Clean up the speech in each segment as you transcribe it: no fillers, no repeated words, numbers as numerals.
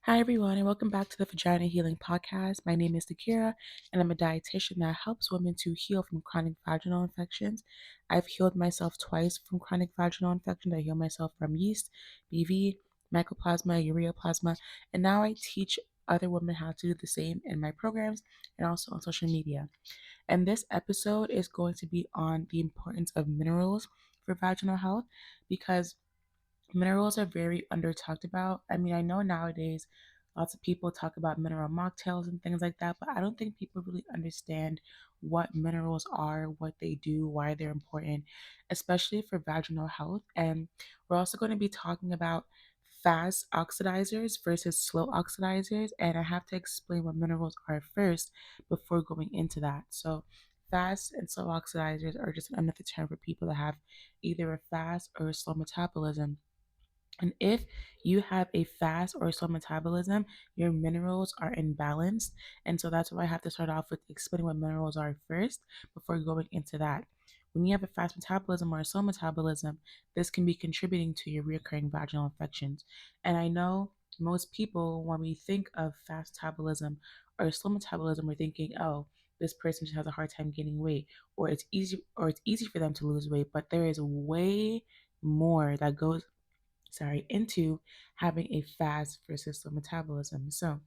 Hi, everyone, and welcome back to the Vagina Healing Podcast. My name is Takira, and I'm a dietitian that helps women to heal from chronic vaginal infections. I've healed myself twice from chronic vaginal infections. I healed myself from yeast, BV, mycoplasma, ureaplasma, and now I teach other women how to do the same in my programs and also on social media. And this episode is going to be on the importance of minerals for vaginal health because minerals are very under talked about. I mean, I know nowadays lots of people talk about mineral mocktails and things like that, but I don't think people really understand what minerals are, what they do, why they're important, especially for vaginal health. And we're also going to be talking about fast oxidizers versus slow oxidizers. And I have to explain what minerals are first before going into that. So, fast and slow oxidizers are just another term for people that have either a fast or a slow metabolism. And if you have a fast or slow metabolism, your minerals are imbalanced. And so that's why I have to start off with explaining what minerals are first before going into that. When you have a fast metabolism or a slow metabolism, this can be contributing to your recurring vaginal infections. And I know most people, when we think of fast metabolism or slow metabolism, we're thinking, oh, this person just has a hard time gaining weight, or it's easy for them to lose weight. But there is way more that goes into having a fast versus slow metabolism. So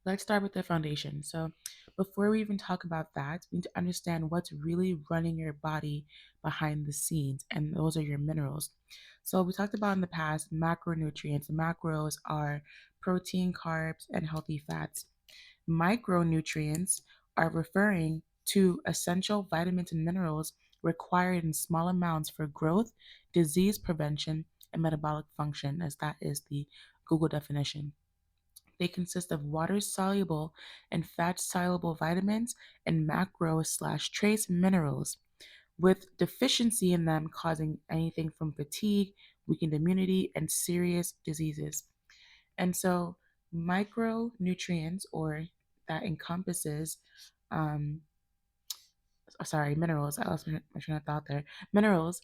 let's start with the foundation. So before we even talk about that, we need to understand what's really running your body behind the scenes, and those are your minerals. So we talked about in the past macronutrients. Macros are protein, carbs, and healthy fats. Micronutrients are referring to essential vitamins and minerals required in small amounts for growth, disease prevention, and metabolic function, as that is the Google definition. They consist of water soluble and fat soluble vitamins and macro slash trace minerals, with deficiency in them causing anything from fatigue, weakened immunity, and serious diseases. And so, micronutrients, or that encompasses um, minerals. I lost my train of thought there. Minerals.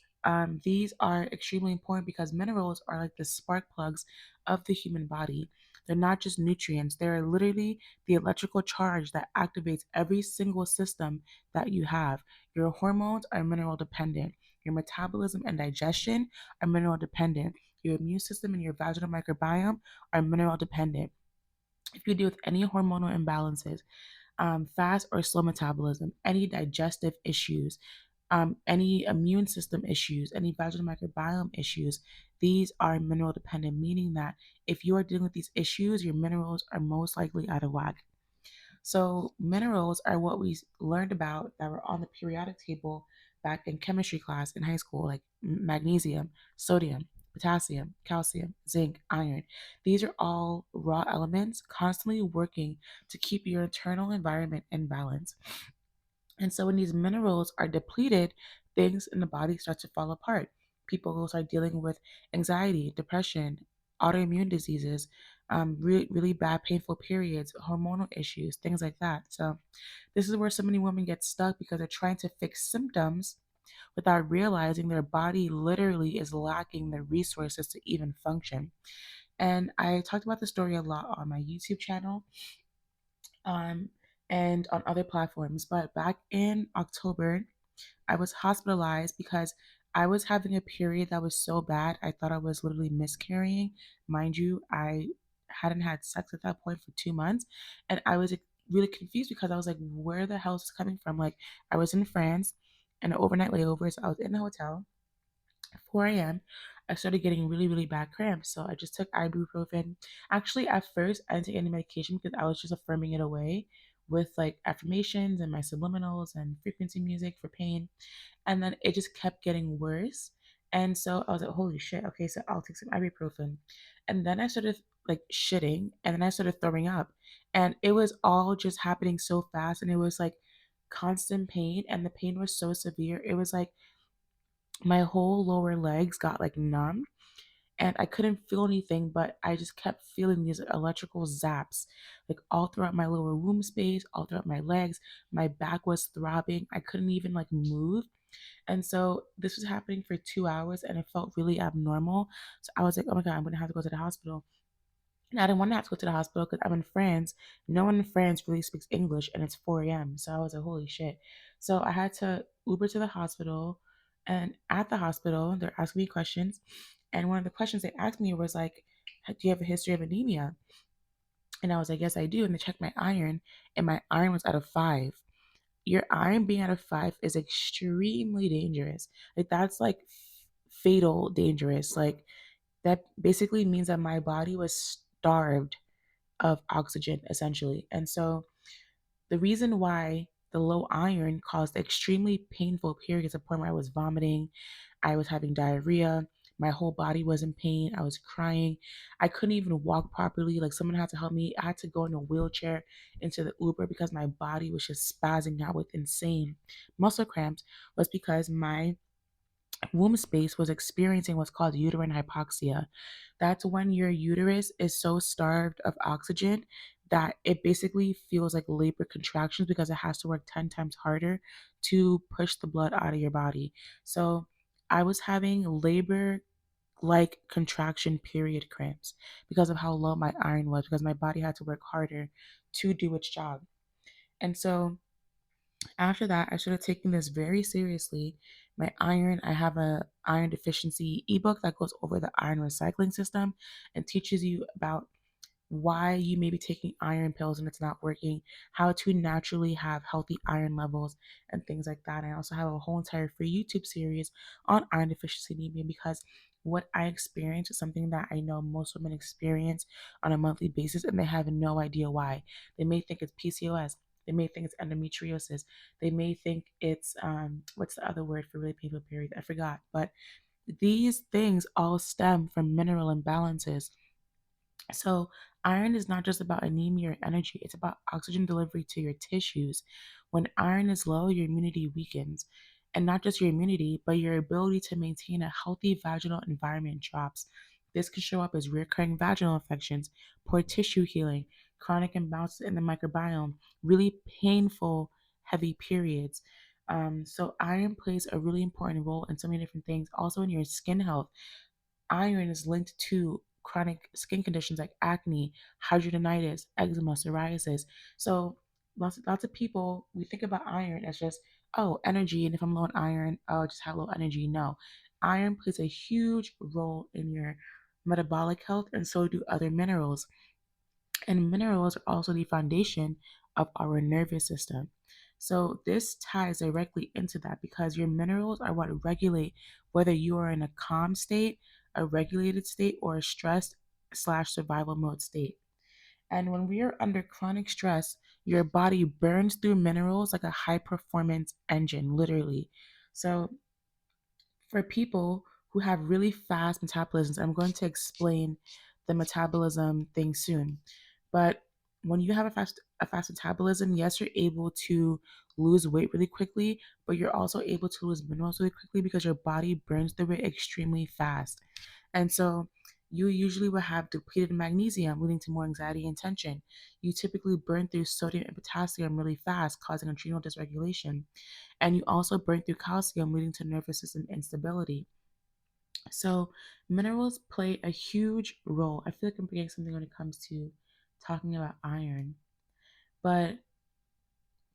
These are extremely important because minerals are like the spark plugs of the human body. They're not just nutrients. They're literally the electrical charge that activates every single system that you have. Your hormones are mineral dependent. Your metabolism and digestion are mineral dependent. Your immune system and your vaginal microbiome are mineral dependent. If you deal with any hormonal imbalances, fast or slow metabolism, any digestive issues, any immune system issues, any vaginal microbiome issues, these are mineral dependent, meaning that if you are dealing with these issues, your minerals are most likely out of whack. So, minerals are what we learned about that were on the periodic table back in chemistry class in high school, like magnesium, sodium, potassium, calcium, zinc, iron. These are all raw elements constantly working to keep your internal environment in balance. And so when these minerals are depleted, things in the body start to fall apart. People will start dealing with anxiety, depression, autoimmune diseases, really, really bad, painful periods, hormonal issues, things like that. So this is where so many women get stuck because they're trying to fix symptoms without realizing their body literally is lacking the resources to even function. And I talked about the story a lot on my YouTube channel, um, and on other platforms. But back in October, I was hospitalized because I was having a period that was so bad. I thought I was literally miscarrying. Mind you, I hadn't had sex at that point for 2 months. And I was really confused because I was like, where the hell is this coming from? Like, I was in France and an overnight layover. So I was in the hotel at 4 a.m. I started getting really, really bad cramps. So I just took ibuprofen. Actually, at first, I didn't take any medication because I was just affirming it away with like affirmations and my subliminals and frequency music for pain. And then it just kept getting worse. And so I was like, holy shit, okay, so I'll take some ibuprofen. And then I started like shitting, and then I started throwing up. And it was all just happening so fast. And it was like constant pain. And the pain was so severe. It was like my whole lower legs got like numb, and I couldn't feel anything, but I just kept feeling these electrical zaps like all throughout my lower womb space, all throughout my legs. My back was throbbing. I couldn't even like move. And so this was happening for 2 hours and it felt really abnormal. So I was like, oh my God, I'm going to have to go to the hospital. And I didn't want to have to go to the hospital because I'm in France. No one in France really speaks English, and it's 4 a.m. So I was like, holy shit. So I had to Uber to the hospital. And at the hospital, they're asking me questions. And one of the questions they asked me was like, do you have a history of anemia? And I was like, yes, I do. And they checked my iron, and my iron was out of 5. Your iron being out of 5 is extremely dangerous. Like, that's like fatal dangerous. Like, that basically means that my body was starved of oxygen, essentially. And so the reason why the low iron caused extremely painful periods, to the point where I was vomiting, I was having diarrhea, my whole body was in pain, I was crying, I couldn't even walk properly. Like, someone had to help me. I had to go in a wheelchair into the Uber because my body was just spazzing out with insane muscle cramps. Was because my womb space was experiencing what's called uterine hypoxia. That's when your uterus is so starved of oxygen that it basically feels like labor contractions because it has to work 10 times harder to push the blood out of your body. So I was having labor like contraction period cramps because of how low my iron was, because my body had to work harder to do its job. And so after that, I started taking this very seriously. My iron, I have a iron deficiency ebook that goes over the iron recycling system and teaches you about why you may be taking iron pills and it's not working, how to naturally have healthy iron levels, and things like that. I also have a whole entire free YouTube series on iron deficiency anemia because what I experience is something that I know most women experience on a monthly basis, and they have no idea why. They may think it's PCOS. They may think it's endometriosis. They may think it's what's the other word for really painful periods? I forgot. But these things all stem from mineral imbalances. So, iron is not just about anemia or energy, it's about oxygen delivery to your tissues. When iron is low, your immunity weakens. And not just your immunity, but your ability to maintain a healthy vaginal environment drops. This can show up as recurring vaginal infections, poor tissue healing, chronic imbalances in the microbiome, really painful, heavy periods. So, iron plays a really important role in so many different things, also in your skin health. Iron is linked to chronic skin conditions like acne, hidradenitis, eczema, psoriasis. So lots of people, we think about iron as just, oh, energy, and if I'm low on iron, oh, I just have low energy. No, iron plays a huge role in your metabolic health, and so do other minerals. And minerals are also the foundation of our nervous system. So this ties directly into that because your minerals are what regulate whether you are in a calm state, a regulated state, or a stressed slash survival mode state. And when we are under chronic stress, your body burns through minerals like a high performance engine, literally. So for people who have really fast metabolisms, I'm going to explain the metabolism thing soon. But when you have a fast metabolism, yes, you're able to lose weight really quickly, but you're also able to lose minerals really quickly because your body burns through it extremely fast. And so you usually will have depleted magnesium, leading to more anxiety and tension. You typically burn through sodium and potassium really fast, causing adrenal dysregulation. And you also burn through calcium, leading to nervous system instability. So, minerals play a huge role. I feel like I'm forgetting something when it comes to talking about iron, but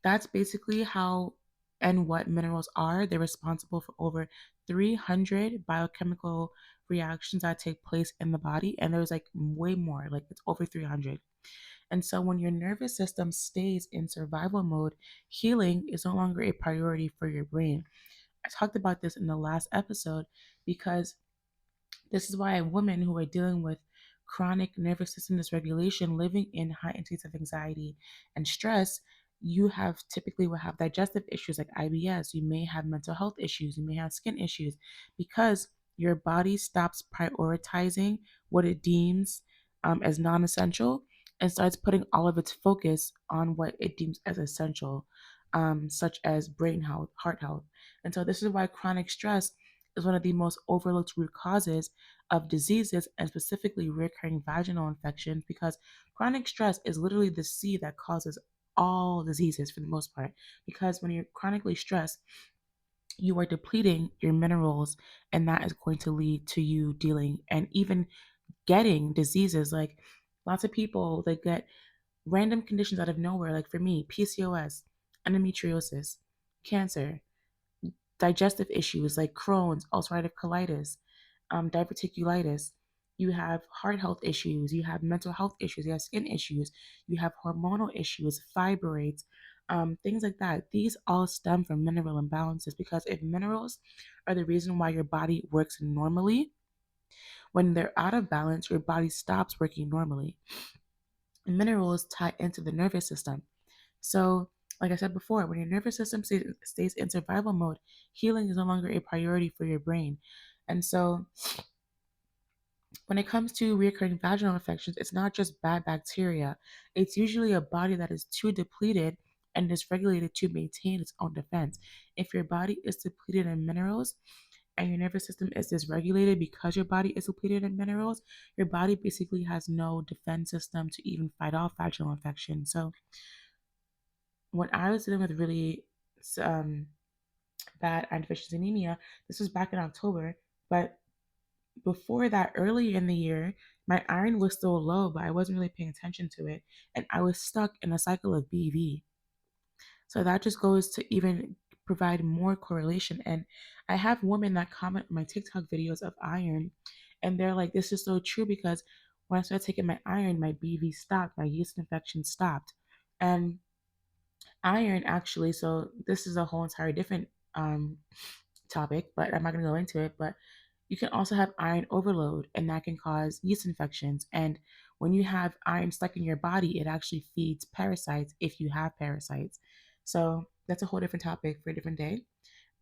that's basically how and what minerals are. They're responsible for over 300 biochemical reactions that take place in the body, and there's like way more, like it's over 300. And so, when your nervous system stays in survival mode, healing is no longer a priority for your brain. I talked about this in the last episode because this is why women who are dealing with chronic nervous system dysregulation, living in heightened states of anxiety and stress, you have typically will have digestive issues like IBS. You may have mental health issues. You may have skin issues because your body stops prioritizing what it deems as non-essential and starts putting all of its focus on what it deems as essential, such as brain health, heart health. And so this is why chronic stress is one of the most overlooked root causes of diseases, and specifically recurring vaginal infections, because chronic stress is literally the seed that causes all diseases for the most part. Because when you're chronically stressed, you are depleting your minerals, and that is going to lead to you dealing and even getting diseases like Lots of people, they get random conditions out of nowhere, like for me, PCOS, endometriosis, cancer, digestive issues like Crohn's, ulcerative colitis, diverticulitis. You have heart health issues, you have mental health issues, you have skin issues, you have hormonal issues, fibroids, things like that. These all stem from mineral imbalances because if minerals are the reason why your body works normally, when they're out of balance, your body stops working normally. And minerals tie into the nervous system. So, like I said before, when your nervous system stays in survival mode, healing is no longer a priority for your brain. And so, when it comes to recurring vaginal infections, it's not just bad bacteria. It's usually a body that is too depleted and dysregulated to maintain its own defense. If your body is depleted in minerals and your nervous system is dysregulated because your body is depleted in minerals, your body basically has no defense system to even fight off vaginal infection. So, when I was dealing with really um, bad iron deficiency anemia, this was back in October, but before that, early in the year, my iron was still low, but I wasn't really paying attention to it. And I was stuck in a cycle of BV. So that just goes to even provide more correlation. And I have women that comment on my TikTok videos of iron, and they're like, this is so true because when I started taking my iron, my BV stopped, my yeast infection stopped. And iron actually, so this is a whole entire different topic, but I'm not going to go into it. But you can also have iron overload, and that can cause yeast infections. And when you have iron stuck in your body, it actually feeds parasites if you have parasites. So that's a whole different topic for a different day.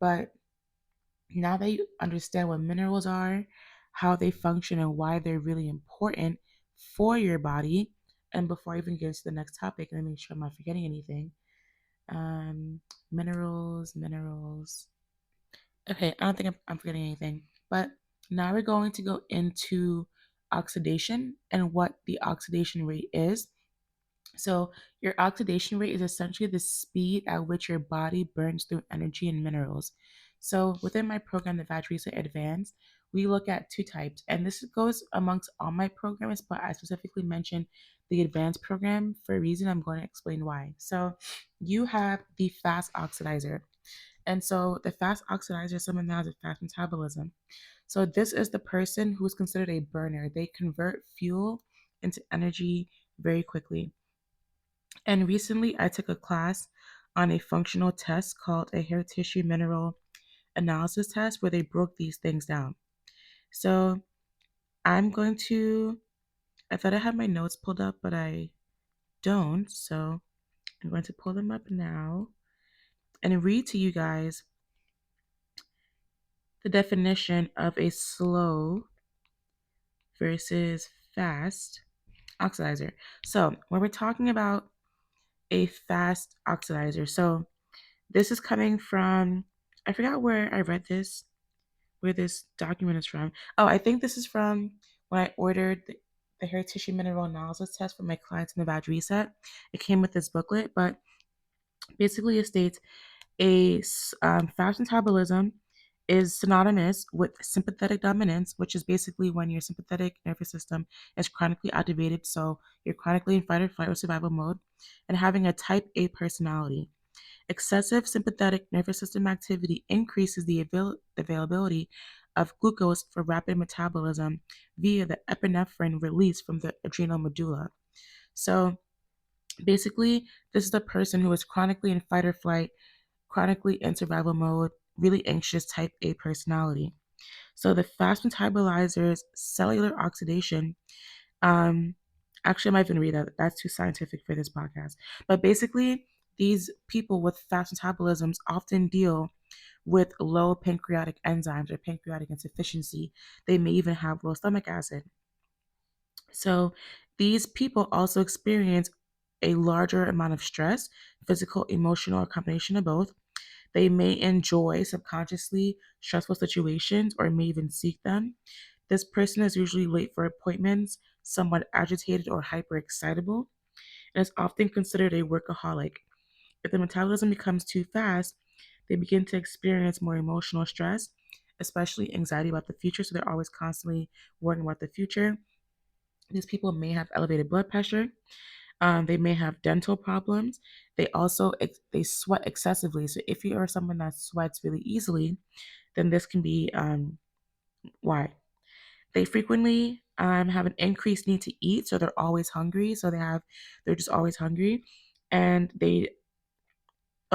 But now that you understand what minerals are, how they function, and why they're really important for your body, and before I even get into the next topic, let me make sure I'm not forgetting anything. Um, minerals. Okay, I don't think I'm forgetting anything. But now we're going to go into oxidation and what the oxidation rate is. So, your oxidation rate is essentially the speed at which your body burns through energy and minerals. So, within my program, the Vag Reset Advanced, we look at two types, and this goes amongst all my programs, but I specifically mentioned the advanced program for a reason. I'm going to explain why. So, you have the fast oxidizer. And so the fast oxidizer is someone that has a fast metabolism. So this is the person who is considered a burner. They convert fuel into energy very quickly. And recently I took a class on a functional test called a hair tissue mineral analysis test where they broke these things down. So I'm going to, I thought I had my notes pulled up, but I don't. So I'm going to pull them up now and read to you guys the definition of a slow versus fast oxidizer. So, when we're talking about a fast oxidizer, so this is coming from, I forgot where I read this, where this document is from. Oh, I think this is from when I ordered the hair tissue mineral analysis test for my clients in the Vag Reset. It came with this booklet, but basically it states a fast metabolism is synonymous with sympathetic dominance, which is basically when your sympathetic nervous system is chronically activated. So you're chronically in fight or flight or survival mode, and having a type A personality. Excessive sympathetic nervous system activity increases the availability of glucose for rapid metabolism via the epinephrine release from the adrenal medulla. So basically, this is the person who is chronically in fight or flight, chronically in survival mode, really anxious type A personality. So the fast metabolizers cellular oxidation, um, actually I might even read that. That's too scientific for this podcast. But basically, these people with fast metabolisms often deal with low pancreatic enzymes or pancreatic insufficiency. They may even have low stomach acid. So these people also experience a larger amount of stress, physical, emotional, or combination of both. They may enjoy subconsciously stressful situations or may even seek them. This person is usually late for appointments, somewhat agitated or hyperexcitable, and is often considered a workaholic. If the metabolism becomes too fast, they begin to experience more emotional stress, especially anxiety about the future. So they're always constantly worrying about the future. These people may have elevated blood pressure. They may have dental problems. They also they sweat excessively. So if you are someone that sweats really easily, then this can be why. They frequently have an increased need to eat, so they're always hungry. They're just always hungry, and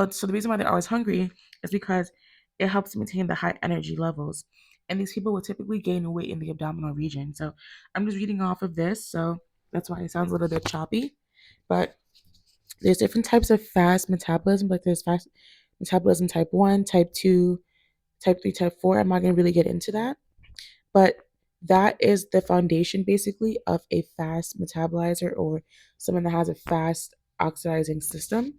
so the reason why they're always hungry is because it helps maintain the high energy levels. And these people will typically gain weight in the abdominal region. So I'm just reading off of this, so that's why it sounds a little bit choppy. But there's different types of fast metabolism, like there's fast metabolism type 1, type 2, type 3, type 4. I'm not going to really get into that. But that is the foundation basically of a fast metabolizer or someone that has a fast oxidizing system.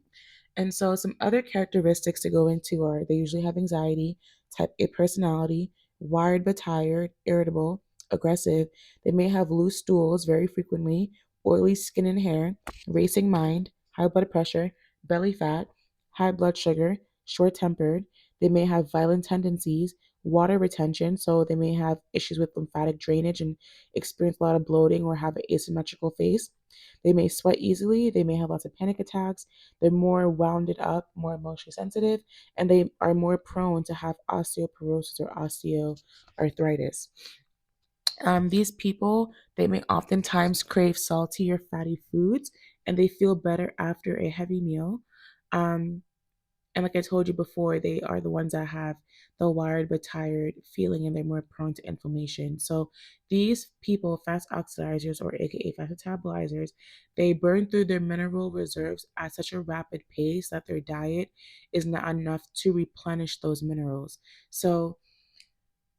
And so some other characteristics to go into are they usually have anxiety, type A personality, wired but tired, irritable, aggressive. They may have loose stools very frequently, oily skin and hair, racing mind, high blood pressure, belly fat, high blood sugar, short tempered. They may have violent tendencies, water retention, so they may have issues with lymphatic drainage and experience a lot of bloating or have an asymmetrical face. They may sweat easily, they may have lots of panic attacks, they're more wounded up, more emotionally sensitive, and they are more prone to have osteoporosis or osteoarthritis. These people, they may oftentimes crave salty or fatty foods, and they feel better after a heavy meal. Um, and like I told you before, they are the ones that have the wired but tired feeling and they're more prone to inflammation. So these people, fast oxidizers or aka fast metabolizers, they burn through their mineral reserves at such a rapid pace that their diet is not enough to replenish those minerals. So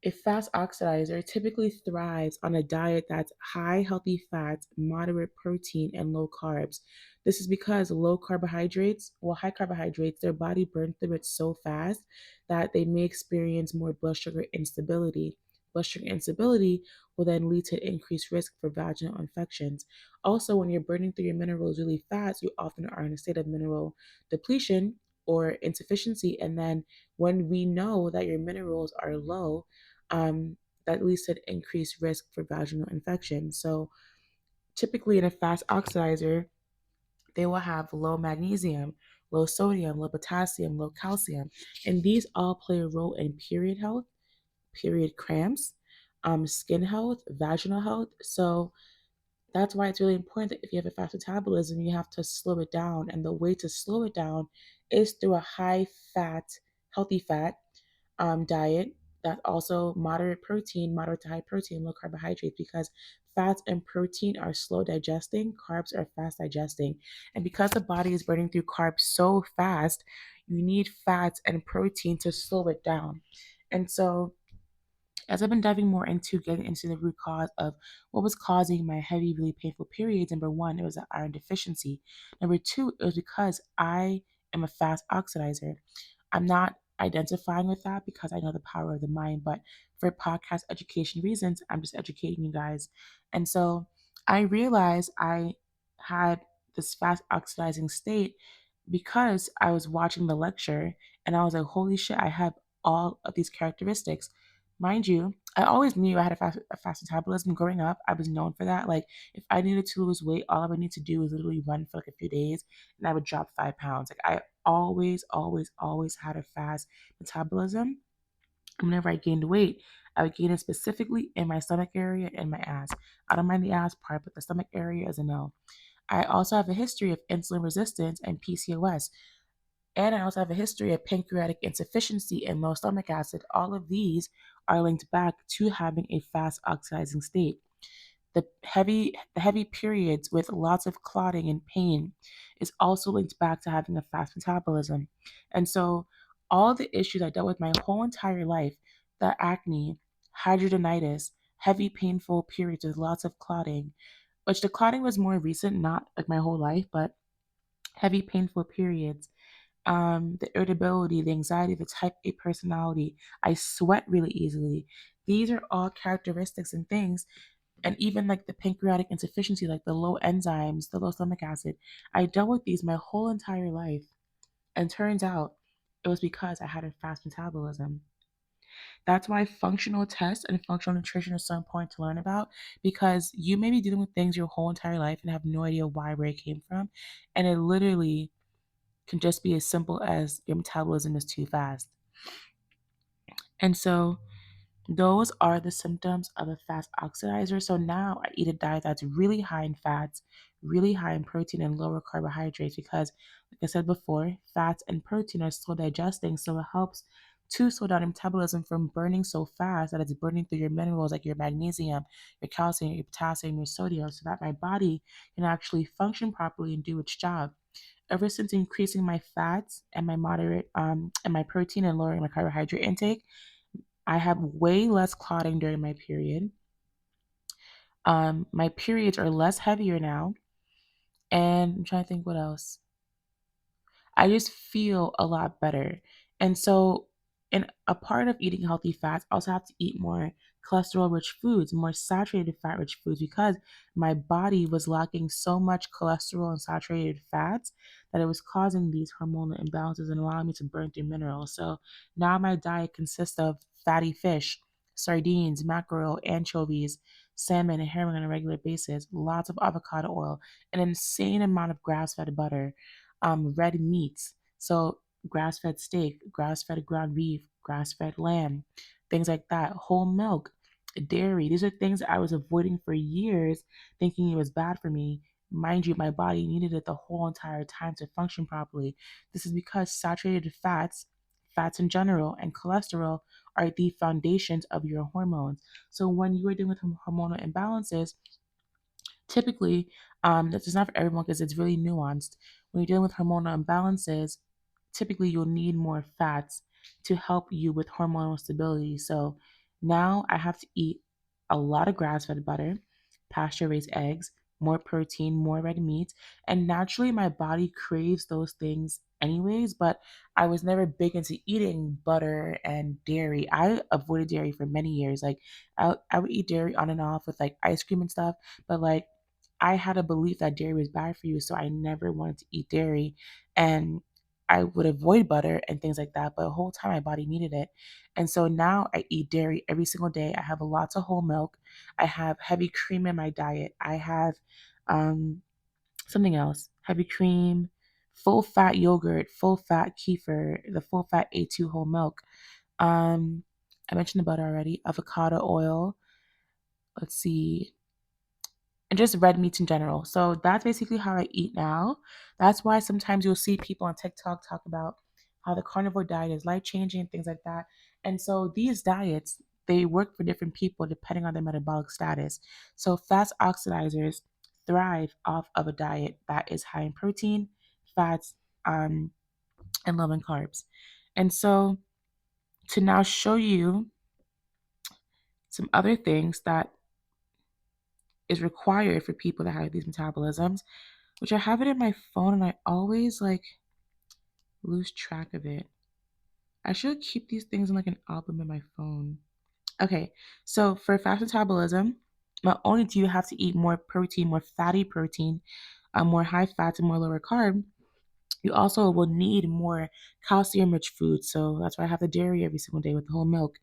a fast oxidizer typically thrives on a diet that's high healthy fats, moderate protein, and low carbs. This is because high carbohydrates, their body burns through it so fast that they may experience more blood sugar instability. Blood sugar instability will then lead to increased risk for vaginal infections. Also, when you're burning through your minerals really fast, you often are in a state of mineral depletion or insufficiency. And then when we know that your minerals are low, um, that leads to increased risk for vaginal infection. So, typically in a fast oxidizer, they will have low magnesium, low sodium, low potassium, low calcium, and these all play a role in period health, period cramps, skin health, vaginal health. So, that's why it's really important that if you have a fast metabolism, you have to slow it down. And the way to slow it down is through a high fat, healthy fat diet that also moderate to high protein, low carbohydrates, because fats and protein are slow digesting, carbs are fast digesting. And because the body is burning through carbs so fast, you need fats and protein to slow it down. And so as I've been diving more into getting into the root cause of what was causing my heavy, really painful periods, number one, it was an iron deficiency. Number two, it was because I am a fast oxidizer. I'm not identifying with that because I know the power of the mind, but for podcast education reasons, I'm just educating you guys. And so I realized I had this fast oxidizing state because I was watching the lecture and I was like, holy shit, I have all of these characteristics. Mind you, I always knew I had a fast metabolism growing up. I was known for that. Like, if I needed to lose weight, all I would need to do was literally run for like a few days and I would drop 5 pounds. Like, I always, always, always had a fast metabolism. Whenever I gained weight, I would gain it specifically in my stomach area and my ass. I don't mind the ass part, but the stomach area is a no. I also have a history of insulin resistance and PCOS. And I also have a history of pancreatic insufficiency and low stomach acid. All of these are linked back to having a fast oxidizing state. The heavy periods with lots of clotting and pain is also linked back to having a fast metabolism. And so all the issues I dealt with my whole entire life, the acne, hidradenitis, heavy painful periods with lots of clotting, which the clotting was more recent, not like my whole life, but heavy painful periods, the irritability, the anxiety, the type A personality. I sweat really easily. These are all characteristics and things. And even like the pancreatic insufficiency, like the low enzymes, the low stomach acid. I dealt with these my whole entire life. And turns out it was because I had a fast metabolism. That's why functional tests and functional nutrition are so important to learn about, because you may be dealing with things your whole entire life and have no idea why, where it came from. And it literally can just be as simple as your metabolism is too fast. And so those are the symptoms of a fast oxidizer. So now I eat a diet that's really high in fats, really high in protein, and lower carbohydrates because, like I said before, fats and protein are slow digesting. So it helps to slow down your metabolism from burning so fast that it's burning through your minerals like your magnesium, your calcium, your potassium, your sodium, so that my body can actually function properly and do its job. Ever since increasing my fats and my moderate and my protein and lowering my carbohydrate intake, I have way less clotting during my period. My periods are less heavier now. And I'm trying to think what else. I just feel a lot better. And so, in a part of eating healthy fats, I also have to eat more cholesterol rich foods, more saturated fat rich foods, because my body was lacking so much cholesterol and saturated fats that it was causing these hormonal imbalances and allowing me to burn through minerals. So now my diet consists of fatty fish, sardines, mackerel, anchovies, salmon, and herring on a regular basis, lots of avocado oil, an insane amount of grass fed butter, red meats. So grass fed steak, grass fed ground beef, grass fed lamb, things like that, whole milk, dairy. These are things that I was avoiding for years, thinking it was bad for me. Mind you, my body needed it the whole entire time to function properly. This is because saturated fats, fats in general, and cholesterol are the foundations of your hormones. So when you are dealing with hormonal imbalances, typically, that's just not for everyone because it's really nuanced. When you're dealing with hormonal imbalances, typically you'll need more fats to help you with hormonal stability. So now I have to eat a lot of grass fed butter, pasture raised eggs, more protein, more red meat. And naturally, my body craves those things anyways, but I was never big into eating butter and dairy. I avoided dairy for many years. Like, I would eat dairy on and off with like ice cream and stuff, but like, I had a belief that dairy was bad for you, so I never wanted to eat dairy. And I would avoid butter and things like that, but the whole time my body needed it. And so now I eat dairy every single day. I have lots of whole milk. I have heavy cream in my diet. I have um, something else, heavy cream, full fat yogurt, full fat kefir, the full fat A2 whole milk. Um, I mentioned the butter already, avocado oil. Let's see, and just red meats in general. So that's basically how I eat now. That's why sometimes you'll see people on TikTok talk about how the carnivore diet is life changing and things like that. And so these diets, they work for different people depending on their metabolic status. So fast oxidizers thrive off of a diet that is high in protein, fats, and low in carbs. And so to now show you some other things that is required for people that have these metabolisms, which I have it in my phone and I always like lose track of it. I should keep these things in like an album in my phone. Okay, so for fast metabolism, not only do you have to eat more protein, more fatty protein, more high fats, and more lower carb, you also will need more calcium rich food. So that's why I have the dairy every single day with the whole milk.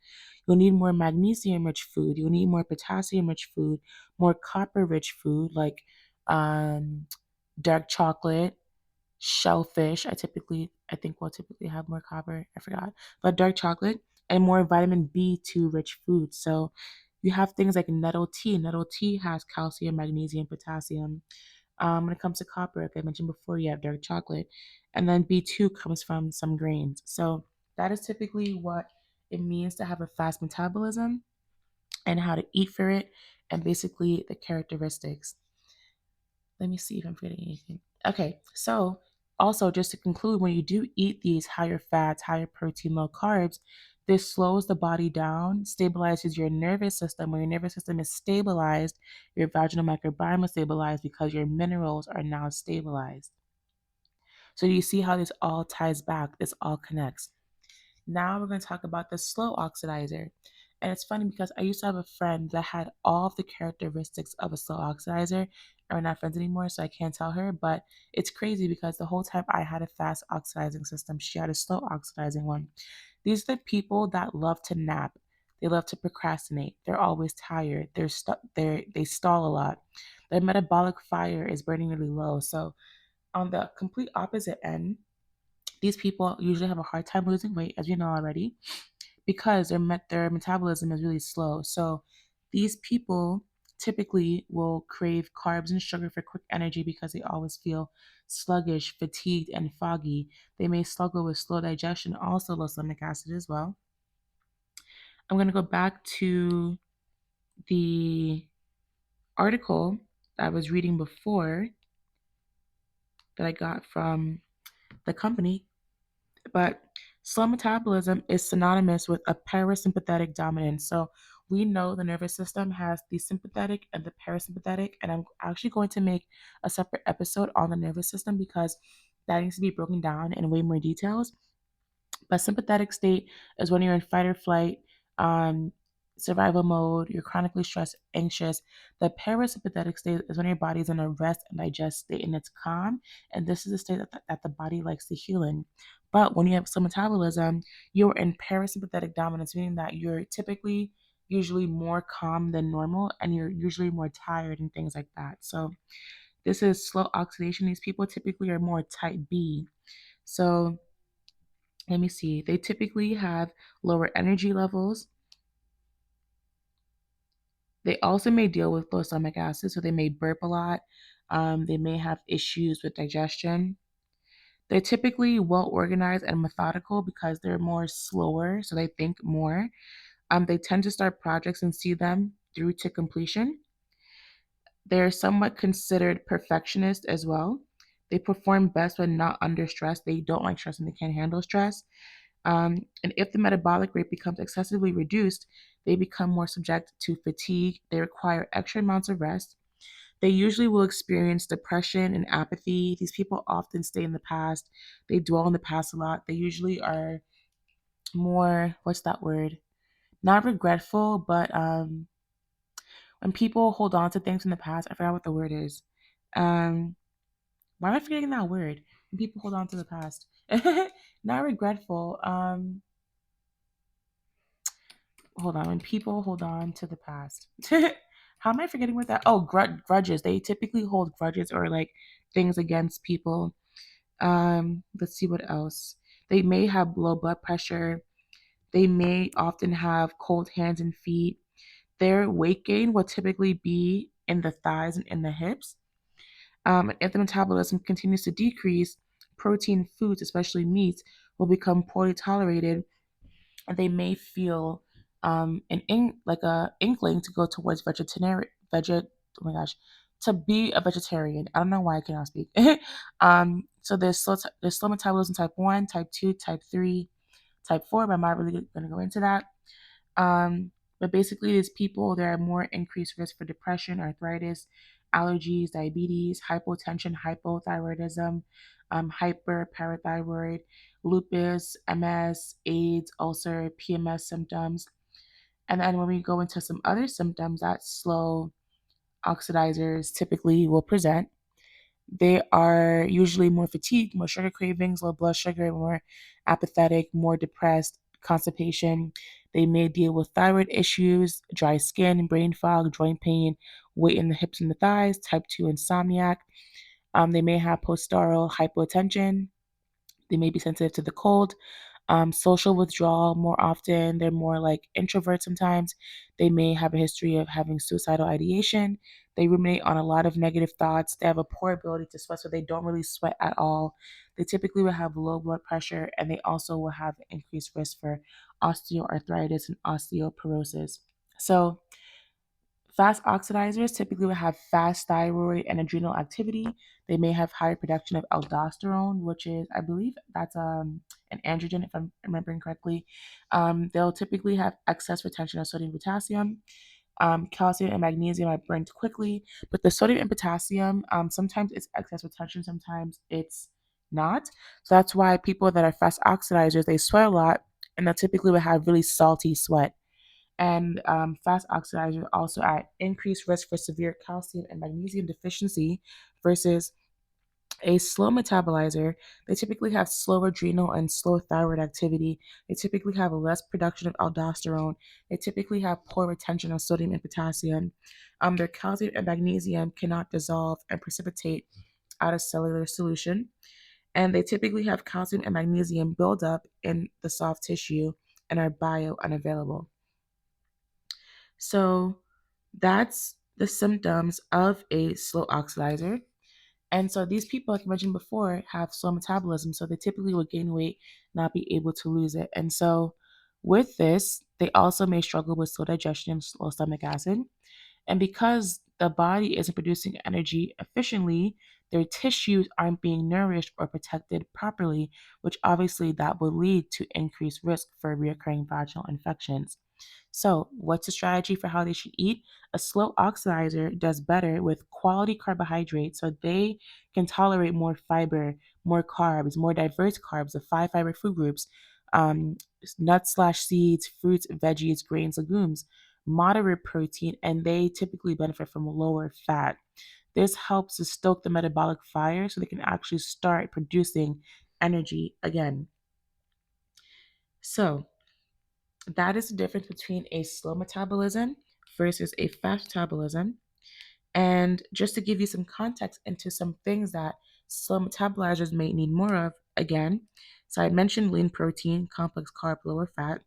You'll need more magnesium rich food. You'll need more potassium rich food, more copper rich food like um, dark chocolate, shellfish. I think will typically have more copper. I forgot, but dark chocolate and more vitamin B2 rich foods. So you have things like nettle tea. Nettle tea has calcium, magnesium, potassium. When it comes to copper, like I mentioned before, you have dark chocolate, and then B2 comes from some grains. So that is typically what it means to have a fast metabolism and how to eat for it, and basically the characteristics. Let me see if I'm forgetting anything. Okay, so also just to conclude, when you do eat these higher fats, higher protein, low carbs, this slows the body down, stabilizes your nervous system. When your nervous system is stabilized, your vaginal microbiome is stabilized because your minerals are now stabilized. So you see how this all ties back, this all connects. Now we're going to talk about the slow oxidizer. And it's funny because I used to have a friend that had all of the characteristics of a slow oxidizer, and we're not friends anymore, so I can't tell her. But it's crazy because the whole time I had a fast oxidizing system, she had a slow oxidizing one. These are the people that love to nap. They love to procrastinate. They're always tired. They stall a lot. Their metabolic fire is burning really low. So on the complete opposite end, these people usually have a hard time losing weight, as you know already, because their metabolism is really slow. So these people typically will crave carbs and sugar for quick energy because they always feel sluggish, fatigued, and foggy. They may struggle with slow digestion, also low stomach acid as well. I'm going to go back to the article that I was reading before that I got from the company. But slow metabolism is synonymous with a parasympathetic dominance. So we know the nervous system has the sympathetic and the parasympathetic, and I'm actually going to make a separate episode on the nervous system because that needs to be broken down in way more details. But sympathetic state is when you're in fight or flight, um, survival mode, you're chronically stressed, anxious. The parasympathetic state is when your body's in a rest and digest state and it's calm. And this is a state that the body likes to heal in. But when you have slow metabolism, you're in parasympathetic dominance, meaning that you're typically usually more calm than normal and you're usually more tired and things like that. So this is slow oxidation. These people typically are more type B. So let me see, they typically have lower energy levels. They also may deal with low stomach acid, so they may burp a lot. They may have issues with digestion. They're typically well organized and methodical because they're more slower, so they think more. They tend to start projects and see them through to completion. They're somewhat considered perfectionist as well. They perform best when not under stress. They don't like stress and they can't handle stress. And if the metabolic rate becomes excessively reduced, they become more subject to fatigue. They require extra amounts of rest. They usually will experience depression and apathy. These people often stay in the past. They dwell in the past a lot. They usually are more, what's that word? Not regretful, but when people hold on to things from the past, I forgot what the word is. Um, why am I forgetting that word? When people hold on to the past. Not regretful. Hold on, when people hold on to the past. How am I forgetting what that? Oh, grudges. They typically hold grudges or like things against people. Let's see what else. They may have low blood pressure. They may often have cold hands and feet. Their weight gain will typically be in the thighs and in the hips. And if the metabolism continues to decrease, protein foods, especially meats, will become poorly tolerated, and they may feel like a inkling to go towards oh my gosh, to be a vegetarian. I don't know why I cannot speak. So there's slow metabolism type 1, type 2, type 3, type 4, but I'm not really going to go into that. But basically, these people, there are more increased risk for depression, arthritis, allergies, diabetes, hypotension, hypothyroidism, hyperparathyroid, lupus, MS, AIDS, ulcer, PMS symptoms. And then when we go into some other symptoms that slow oxidizers typically will present, they are usually more fatigued, more sugar cravings, low blood sugar, more apathetic, more depressed, constipation. They may deal with thyroid issues, dry skin, brain fog, joint pain, weight in the hips and the thighs, type 2 insomniac. They may have postural hypotension. They may be sensitive to the cold, social withdrawal more often. They're more like introverts sometimes. They may have a history of having suicidal ideation. They ruminate on a lot of negative thoughts. They have a poor ability to sweat, so they don't really sweat at all. They typically will have low blood pressure, and they also will have increased risk for osteoarthritis and osteoporosis. So fast oxidizers typically will have fast thyroid and adrenal activity. They may have higher production of aldosterone, which is, I believe, that's an androgen, if I'm remembering correctly. They'll typically have excess retention of sodium, potassium. Calcium and magnesium are burned quickly, but the sodium and potassium, sometimes it's excess retention, sometimes it's not. So that's why people that are fast oxidizers, they sweat a lot, and they'll typically will have really salty sweat. And fast oxidizers also at increased risk for severe calcium and magnesium deficiency versus A slow metabolizer, they typically have slow adrenal and slow thyroid activity. They typically have less production of aldosterone. They typically have poor retention of sodium and potassium. Their calcium and magnesium cannot dissolve and precipitate out of cellular solution. And they typically have calcium and magnesium build up in the soft tissue and are bio unavailable. So that's the symptoms of a slow oxidizer. And so these people, like I mentioned before, have slow metabolism. So they typically will gain weight, not be able to lose it. And so with this, they also may struggle with slow digestion and slow stomach acid. And because the body isn't producing energy efficiently, their tissues aren't being nourished or protected properly, which obviously that will lead to increased risk for recurring vaginal infections. So, what's the strategy for how they should eat? A slow oxidizer does better with quality carbohydrates, so they can tolerate more fiber, more carbs, more diverse carbs, the five fiber food groups, um, nuts slash seeds, fruits, veggies, grains, legumes, moderate protein, and they typically benefit from lower fat. This helps to stoke the metabolic fire so they can actually start producing energy again. So, that is the difference between a slow metabolism versus a fast metabolism. And just to give you some context into some things that slow metabolizers may need more of, again, so I mentioned lean protein, complex carb, lower fat.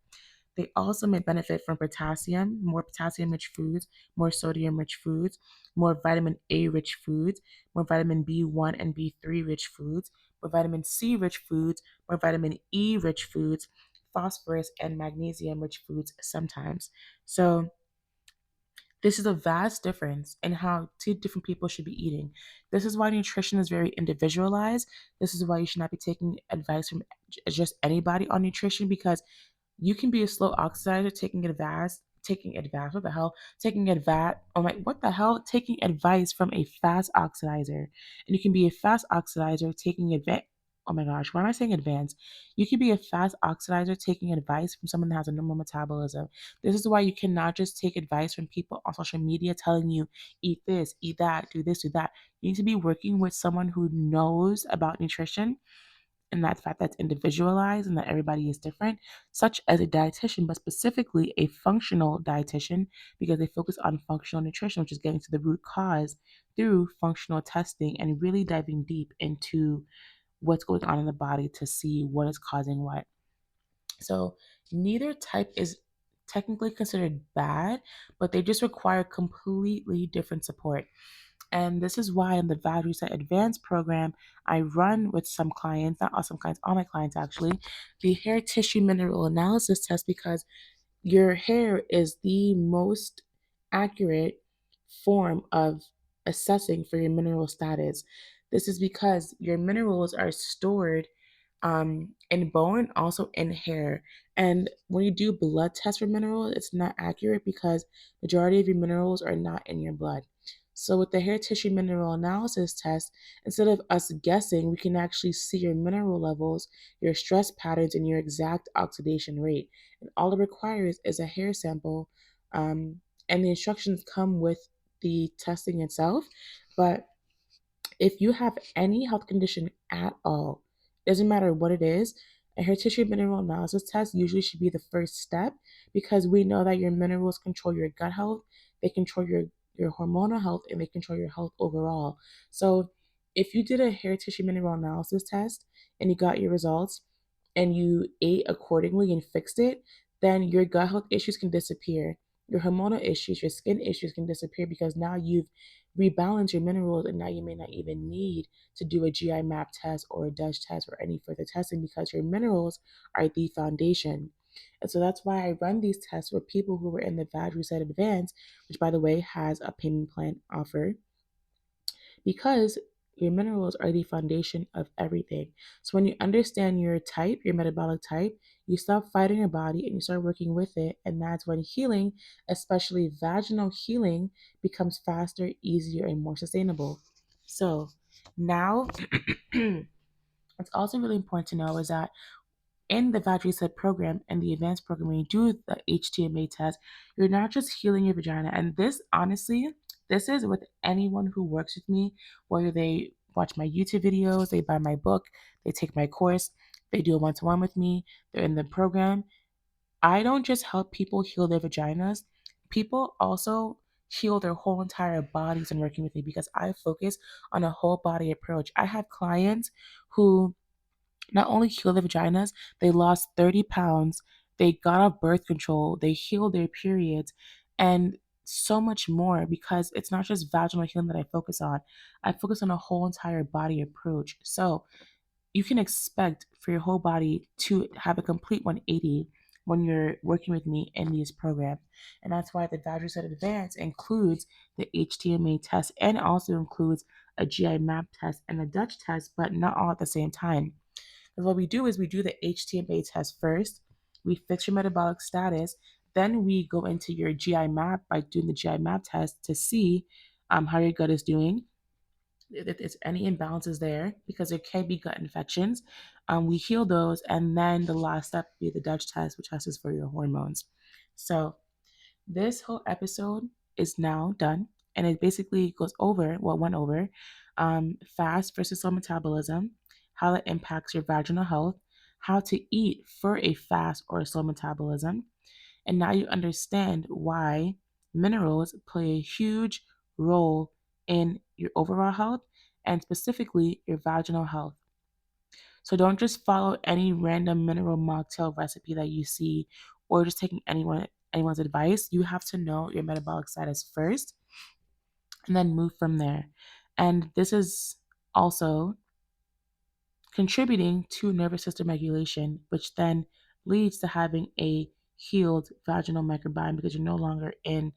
They also may benefit from potassium, more potassium rich foods, more sodium rich foods, more vitamin A rich foods, more vitamin B1 and B3 rich foods, more vitamin C rich foods, more vitamin E rich foods, phosphorus and magnesium rich foods sometimes. So, this is a vast difference in how two different people should be eating. This is why nutrition is very individualized. This is why you should not be taking advice from just anybody on nutrition because you can be a slow oxidizer what the hell, what the hell, taking advice from a fast oxidizer. And you can be a fast oxidizer taking advantage. Oh my gosh, why am I saying advanced? You can be a fast oxidizer taking advice from someone that has a normal metabolism. This is why you cannot just take advice from people on social media telling you, eat this, eat that, do this, do that. You need to be working with someone who knows about nutrition and that fact that's individualized and that everybody is different, such as a dietitian, but specifically a functional dietitian, because they focus on functional nutrition, which is getting to the root cause through functional testing and really diving deep into what's going on in the body to see what is causing what. So, neither type is technically considered bad, but they just require completely different support. And this is why in the Value Set Advanced program, I run with some clients, not all some clients, all my clients actually, the hair tissue mineral analysis test because your hair is the most accurate form of assessing for your mineral status. This is because your minerals are stored in bone, also in hair. And when you do blood tests for minerals, it's not accurate because majority of your minerals are not in your blood. So with the hair tissue mineral analysis test, instead of us guessing, we can actually see your mineral levels, your stress patterns, and your exact oxidation rate. And all it requires is a hair sample, and the instructions come with the testing itself. But if you have any health condition at all, doesn't matter what it is, a hair tissue mineral analysis test usually should be the first step because we know that your minerals control your gut health, they control your hormonal health, and they control your health overall. So if you did a hair tissue mineral analysis test and you got your results and you ate accordingly and fixed it, then your gut health issues can disappear. Your hormonal issues, your skin issues can disappear because now you've rebalanced your minerals and now you may not even need to do a GI map test or a Dutch test or any further testing because your minerals are the foundation. And so that's why I run these tests with people who were in the Vag Reset Advance, which by the way has a payment plan offer because your minerals are the foundation of everything. So when you understand your type, your metabolic type, you stop fighting your body and you start working with it. And that's when healing, especially vaginal healing, becomes faster, easier, and more sustainable. So now, it's also really important to know is that in the Vag Reset program and the advanced program, when you do the HTMA test, you're not just healing your vagina. And this, honestly, this is with anyone who works with me, whether they watch my YouTube videos, they buy my book, they take my course, they do a one-to-one with me, they're in the program. I don't just help people heal their vaginas, people also heal their whole entire bodies in working with me because I focus on a whole body approach. I have clients who not only heal their vaginas, they lost 30 pounds, they got off birth control, they healed their periods, and so much more because it's not just vaginal healing that I focus on. I focus on a whole entire body approach. So you can expect for your whole body to have a complete 180 when you're working with me in these programs. And that's why the Vaginal Set Advance includes the HTMA test and also includes a GI map test and a Dutch test, but not all at the same time. Because what we do is we do the HTMA test first, we fix your metabolic status, then we go into your GI map by doing the GI map test to see how your gut is doing, if there's any imbalances there, because there can be gut infections. We heal those, and then the last step would be the Dutch test, which tests for your hormones. So this whole episode is now done, and it basically goes over what went over fast versus slow metabolism, how that impacts your vaginal health, how to eat for a fast or a slow metabolism, and now you understand why minerals play a huge role in your overall health and specifically your vaginal health. So don't just follow any random mineral mocktail recipe that you see or just taking anyone's advice. You have to know your metabolic status first and then move from there. And this is also contributing to nervous system regulation, which then leads to having a healed vaginal microbiome because you're no longer in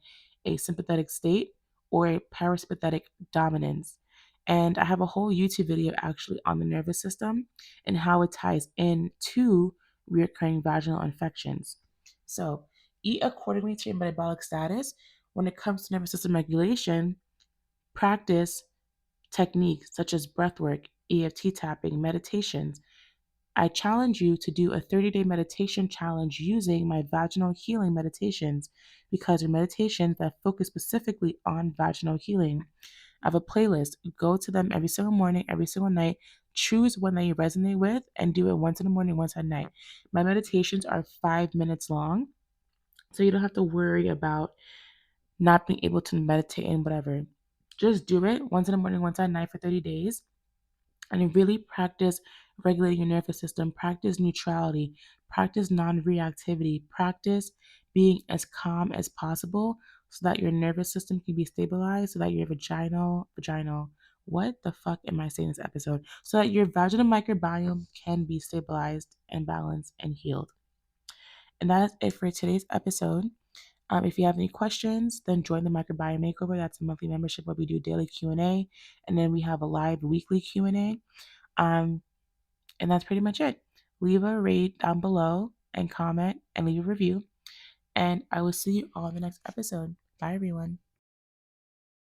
a sympathetic state or a parasympathetic dominance. And I have a whole YouTube video actually on the nervous system and how it ties into recurring vaginal infections. So, eat accordingly to your metabolic status. When it comes to nervous system regulation, practice techniques such as breathwork, EFT tapping, meditations. I challenge you to do a 30-day meditation challenge using my vaginal healing meditations because they're meditations that focus specifically on vaginal healing. I have a playlist. Go to them every single morning, every single night. Choose one that you resonate with and do it once in the morning, once at night. My meditations are 5 minutes long, so you don't have to worry about not being able to meditate and whatever. Just do it once in the morning, once at night for 30 days and really practice regulating your nervous system, practice neutrality, practice non reactivity, practice being as calm as possible so that your nervous system can be stabilized, so that your what the fuck am I saying this episode? So that your vaginal microbiome can be stabilized and balanced and healed. And that is it for today's episode. If you have any questions, then join the Microbiome Makeover. That's a monthly membership where we do daily Q&A, and then we have a live weekly Q&A. Um, and that's pretty much it. Leave a rate down below and comment and leave a review. And I will see you all in the next episode. Bye, everyone.